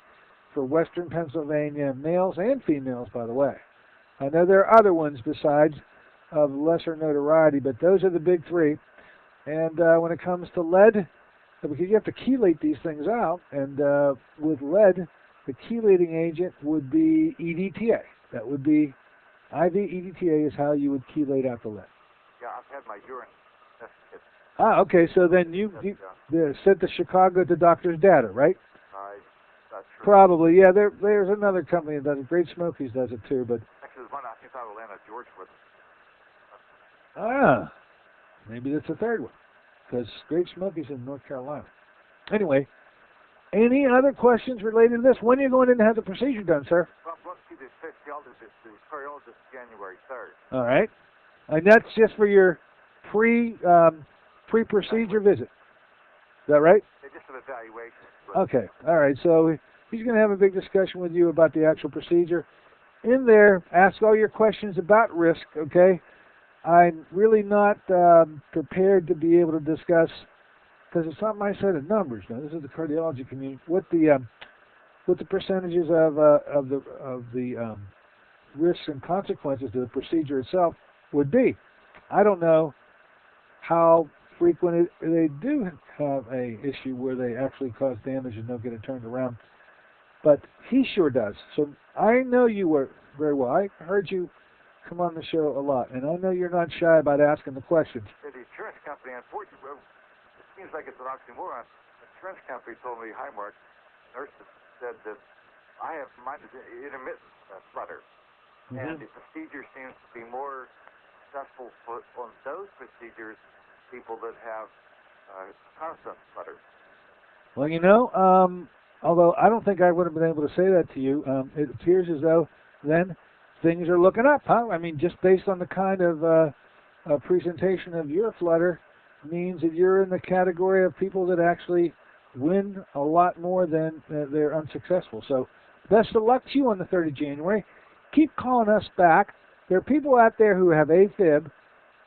for Western Pennsylvania males and females, by the way. I know there are other ones besides of lesser notoriety, but those are the big three. And when it comes to lead, because you have to chelate these things out, and with lead, the chelating agent would be EDTA. That would be IV EDTA is how you would chelate out the lead. Yeah, I've had my urine tested. Ah, okay, so then you sent to Chicago to Doctor's Data, right? Not sure. Probably, yeah. There's another company that does it. Great Smokies does it too, but... Actually, there's one I think out of Atlanta, George, with maybe that's a third one, because Great Smokies in North Carolina. Anyway, any other questions related to this? When are you going in to have the procedure done, sir? Well, I'm going to see the cardiologist January 3rd. All right. And that's just for your pre-procedure visit. Is that right? They just an evaluation. Okay. All right. So he's going to have a big discussion with you about the actual procedure. In there, ask all your questions about risk, okay? I'm really not prepared to be able to discuss, because it's not my set of numbers. Now, this is the cardiology community. What the percentages of the risks and consequences to the procedure itself would be. I don't know how frequent they do have a issue where they actually cause damage and don't get it turned around, but he sure does. So I know you were very well. I heard you come on the show a lot, and I know you're not shy about asking the questions. The insurance company, unfortunately, it seems like it's an oxymoron. The insurance company told me, hi, Mark, nurse said that I have intermittent flutter, and the procedure seems to be more successful on those procedures, people that have constant flutter. Well, you know, although I don't think I would have been able to say that to you, it appears as though then things are looking up, huh? I mean, just based on the kind of presentation of your flutter, means that you're in the category of people that actually win a lot more than they're unsuccessful. So best of luck to you on the 3rd of January. Keep calling us back. There are people out there who have AFib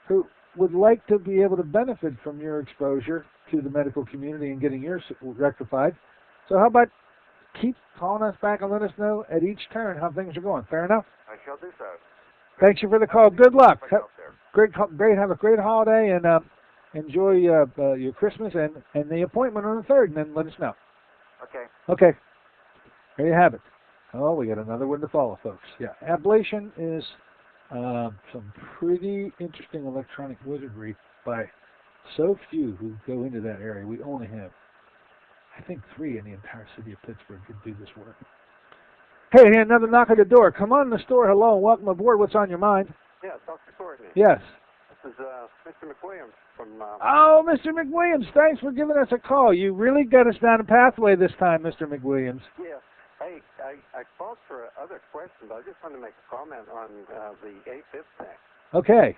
who would like to be able to benefit from your exposure to the medical community and getting yours rectified. So how about keep calling us back and let us know at each turn how things are going. Fair enough? I shall do so. Thanks you for the call. Good luck. Myself there. Great. Have a great holiday and enjoy your Christmas and the appointment on the 3rd, and then let us know. Okay. Okay. There you have it. Oh, we got another one to follow, folks. Yeah, ablation is some pretty interesting electronic wizardry by so few who go into that area. We only have, I think, 3 in the entire city of Pittsburgh who do this work. Hey, another knock at the door. Come on in the store. Hello, and welcome aboard. What's on your mind? Yeah, Dr. Courtney. Yes. This is Mr. McWilliams from... Oh, Mr. McWilliams, thanks for giving us a call. You really got us down a pathway this time, Mr. McWilliams. Yeah. Hey, I called for other questions. I just wanted to make a comment on the AFib thing. Okay.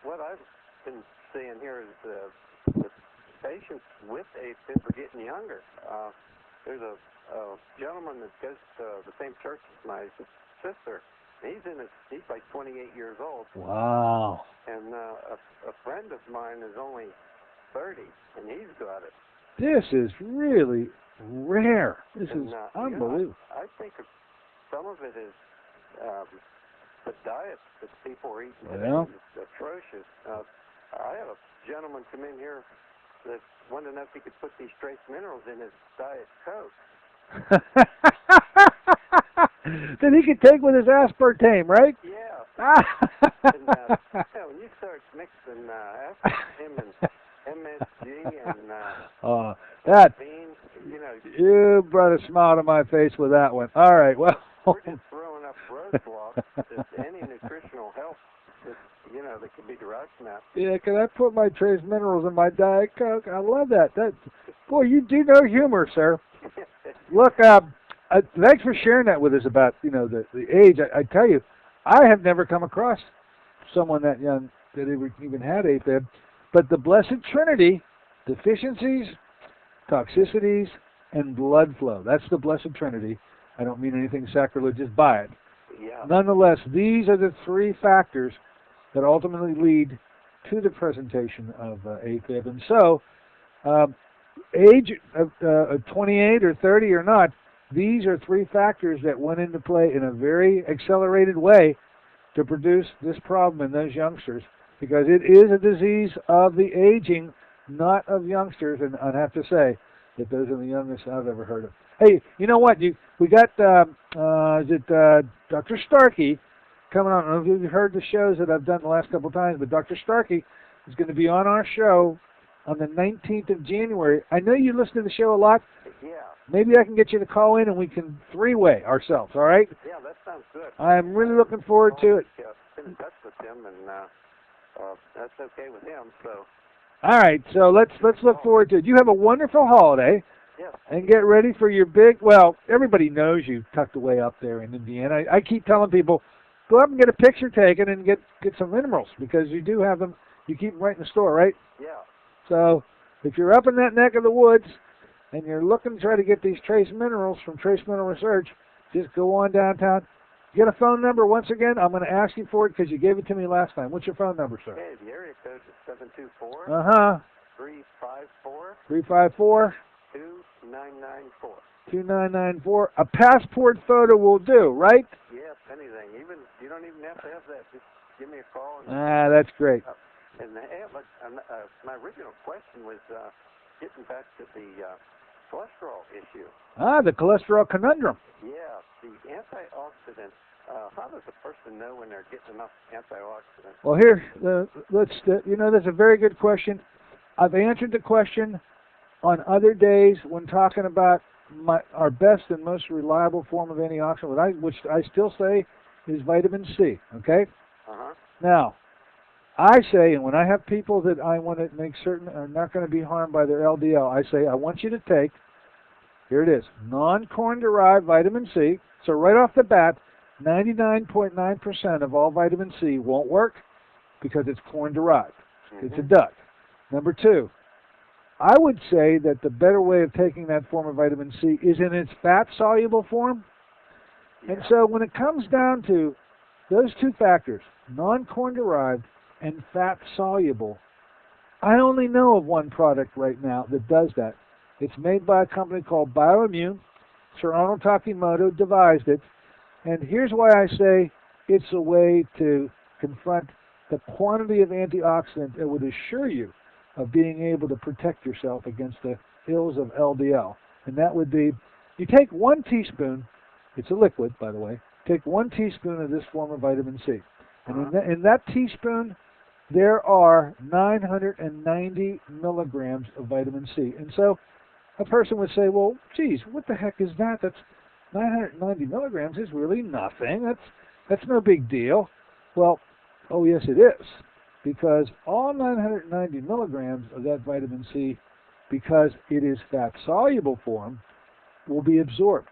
What I've been seeing here is the patients with AFib are getting younger. There's a gentleman that goes to the same church as my sister. He's like 28 years old. Wow. And a friend of mine is only 30, and he's got it. This is really rare. This is unbelievable. I think some of it is the diet that people are eating today is atrocious. I had a gentleman come in here that wanted to know if he could put these trace minerals in his Diet Coke. That he could take with his aspartame, right? Yeah. And, when you start mixing aspartame and MSG and that beans, you brought a smile to my face with that one. All right, well, we're just throwing up roadblocks to any nutritional health that can be derived from that. Yeah, can I put my trace minerals in my Diet Coke? I love that. Boy, you do know humor, sir. Look, thanks for sharing that with us about the age. I tell you, I have never come across someone that young that even had AFib. But the Blessed Trinity, deficiencies, toxicities, and blood flow. That's the Blessed Trinity. I don't mean anything sacrilegious by it. Yeah. Nonetheless, these are the 3 factors that ultimately lead to the presentation of AFib. And so, age of 28 or 30 or not, these are 3 factors that went into play in a very accelerated way to produce this problem in those youngsters, because it is a disease of the aging, not of youngsters. And I'd have to say that those are the youngest I've ever heard of. Hey, you know what? We got Dr. Starkey coming on. I don't know if you've heard the shows that I've done the last couple of times, but Dr. Starkey is going to be on our show on the 19th of January. I know you listen to the show a lot. Yeah. Maybe I can get you to call in and we can 3-way ourselves, all right? Yeah, that sounds good. I'm really looking forward to it. Been in touch with him, and that's okay with him. So. All right, so let's look forward to it. You have a wonderful holiday. Yeah. And get ready for your everybody knows you tucked away up there in Indiana. I keep telling people, go up and get a picture taken and get some minerals, because you do have them. You keep them right in the store, right? Yeah. So if you're up in that neck of the woods and you're looking to try to get these trace minerals from Trace Mineral Research, just go on downtown. Get a phone number. Once again, I'm going to ask you for it because you gave it to me last time. What's your phone number, sir? Okay, the area code is 724 354 354 2994. 2994. A passport photo will do, right? Yes, anything. You don't even have to have that. Just give me a call. That's great. My original question was getting back to the cholesterol issue. The cholesterol conundrum. Yeah, the antioxidants. How does a person know when they're getting enough antioxidants? Well, here, that's a very good question. I've answered the question on other days when talking about our best and most reliable form of antioxidant, which I still say is vitamin C, okay? Uh-huh. Now, I say, and when I have people that I want to make certain are not going to be harmed by their LDL, I say, I want you to take, here it is, non-corn derived vitamin C. So right off the bat, 99.9% of all vitamin C won't work because it's corn derived. Mm-hmm. It's a duck. Number 2, I would say that the better way of taking that form of vitamin C is in its fat-soluble form. And so when it comes down to those two factors, non-corn derived and fat-soluble, I only know of one product right now that does that. It's made by a company called Bioimmune. Sir Arnold Takimoto devised it. And here's why I say it's a way to confront the quantity of antioxidant that would assure you of being able to protect yourself against the ills of LDL. And that would be, you take 1 teaspoon, it's a liquid, by the way, take 1 teaspoon of this form of vitamin C. And in that teaspoon, there are 990 milligrams of vitamin C. And so a person would say, well, geez, what the heck is that? That's 990 milligrams is really nothing. That's no big deal. Well, oh yes it is, because all 990 milligrams of that vitamin C, because it is fat-soluble form, will be absorbed.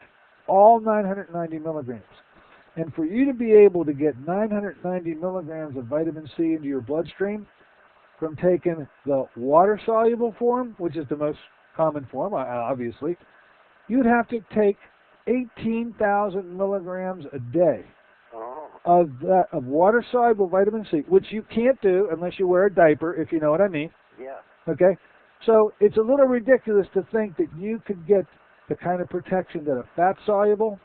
All 990 milligrams. And for you to be able to get 990 milligrams of vitamin C into your bloodstream from taking the water-soluble form, which is the most common form, obviously, you'd have to take 18,000 milligrams a day of water-soluble vitamin C, which you can't do unless you wear a diaper, if you know what I mean. Yeah. Okay? So it's a little ridiculous to think that you could get the kind of protection that a fat-soluble,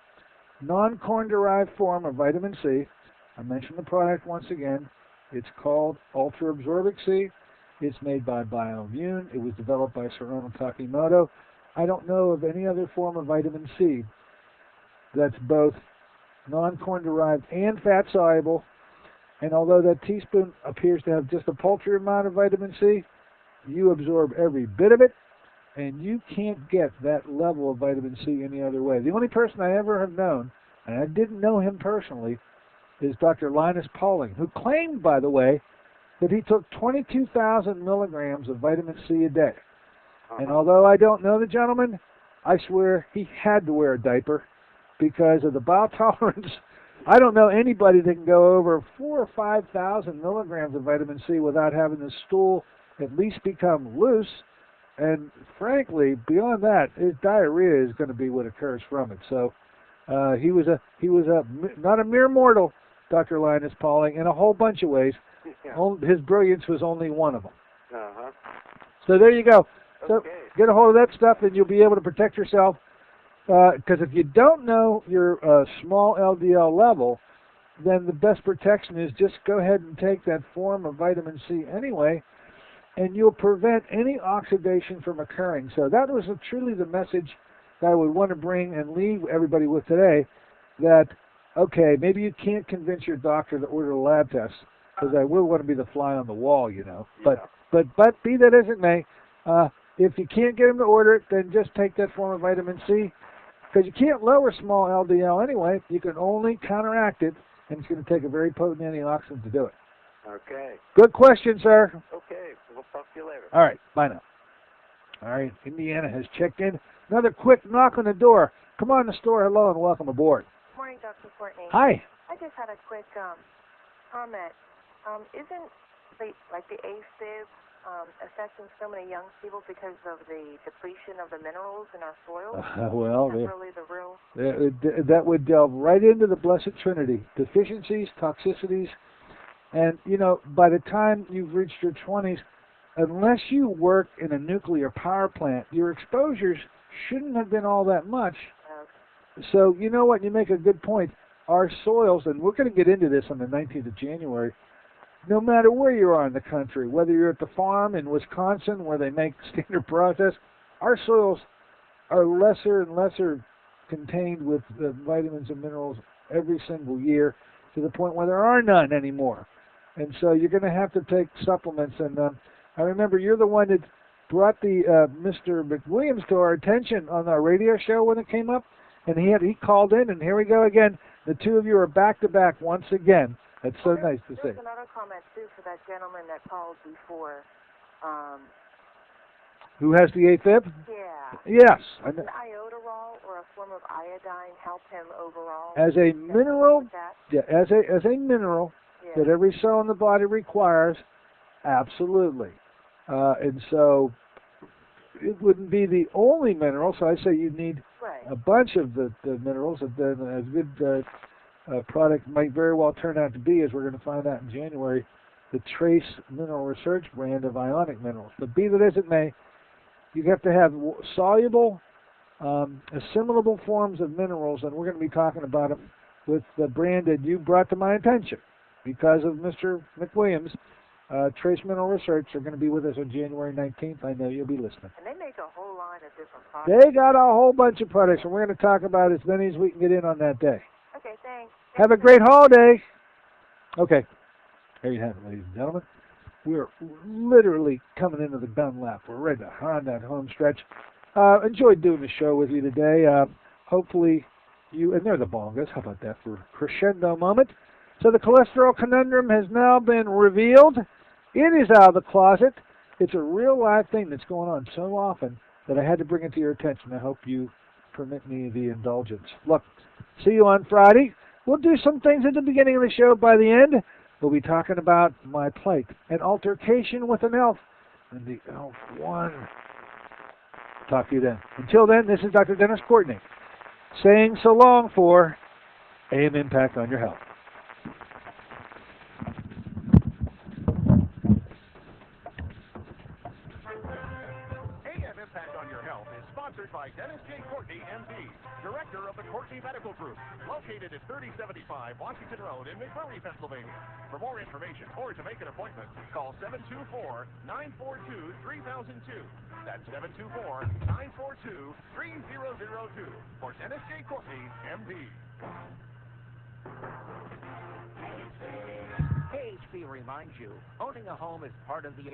non-corn-derived form of vitamin C, I mentioned the product once again, it's called Ultra-Absorbic C. It's made by Bioimmune. It was developed by Sir Arnold Takimoto. I don't know of any other form of vitamin C that's both non-corn derived and fat-soluble. And although that teaspoon appears to have just a paltry amount of vitamin C, you absorb every bit of it, and you can't get that level of vitamin C any other way. The only person I ever have known, and I didn't know him personally, is Dr. Linus Pauling, who claimed, by the way, that he took 22,000 milligrams of vitamin C a day. And although I don't know the gentleman, I swear he had to wear a diaper because of the bowel tolerance. I don't know anybody that can go over 4,000 or 5,000 milligrams of vitamin C without having the stool at least become loose. And frankly, beyond that, his diarrhea is going to be what occurs from it. So he was not a mere mortal, Dr. Linus Pauling, in a whole bunch of ways. Yeah. His brilliance was only one of them. So there you go. So get a hold of that stuff and you'll be able to protect yourself. Because if you don't know your small LDL level, then the best protection is just go ahead and take that form of vitamin C anyway, and you'll prevent any oxidation from occurring. So that was truly the message that I would want to bring and leave everybody with today, that, okay, maybe you can't convince your doctor to order a lab test, because I will want to be the fly on the wall, you know. But be that as it may, if you can't get him to order it, then just take that form of vitamin C, because you can't lower small LDL anyway. You can only counteract it, and it's going to take a very potent antioxidant to do it. Okay. Good question, sir. Okay. We'll talk to you later. All right. Bye now. All right. Indiana has checked in. Another quick knock on the door. Come on in the store. Hello and welcome aboard. Morning, Dr. Courtney. Hi. I just had a quick comment. Isn't the AFib affecting so many young people because of the depletion of the minerals in our soil? Well, that's really the real... that would delve right into the Blessed Trinity. Deficiencies, toxicities, and, you know, by the time you've reached your 20s, unless you work in a nuclear power plant, your exposures shouldn't have been all that much. So, you know what, you make a good point. Our soils, and we're going to get into this on the 19th of January, no matter where you are in the country, whether you're at the farm in Wisconsin where they make standard process, our soils are lesser and lesser contained with vitamins and minerals every single year, to the point where there are none anymore. And so you're going to have to take supplements. And I remember you're the one that brought the Mr. McWilliams to our attention on our radio show when it came up. And he called in, and here we go again. The two of you are back-to-back once again. That's so nice to see. There's another comment, too, for that gentleman that called before. Who has the AFib? Yeah. Yes. Does an iodoral or a form of iodine help him overall? As a mineral, as a mineral that every cell in the body requires, absolutely. And so it wouldn't be the only mineral, so I say you need Right. a bunch of the minerals. And then a good product might very well turn out to be, as we're going to find out in January, the Trace Mineral Research brand of ionic minerals. But be that as it may, you have to have soluble, assimilable forms of minerals, and we're going to be talking about them with the brand that you brought to my attention because of Mr. McWilliams. Trace Mineral Research are going to be with us on January 19th. I know you'll be listening. And they make a whole line of different products. They got a whole bunch of products, and we're going to talk about as many as we can get in on that day. Okay, thanks. Have a great holiday. Okay. There you have it, ladies and gentlemen. We're literally coming into the gun lap. We're right behind that home stretch. Enjoyed doing the show with you today. Hopefully you, and they're the bongas. How about that for a crescendo moment? So the cholesterol conundrum has now been revealed. It is out of the closet. It's a real life thing that's going on so often that I had to bring it to your attention. I hope you permit me the indulgence. Look, see you on Friday. We'll do some things at the beginning of the show. By the end, we'll be talking about my plight, an altercation with an elf, and the elf won. Talk to you then. Until then, this is Dr. Dennis Courtney saying so long for AM Impact on your health. AM Impact on Your Health is sponsored by Dennis J. Courtney, M.D., Director of the Courtney Medical Group, located at 3075 Washington Road in McMurray, Pennsylvania. For more information or to make an appointment, call 724-942-3002. That's 724-942-3002 for Dennis J. Courtney, M.D. KHB reminds you, owning a home is part of the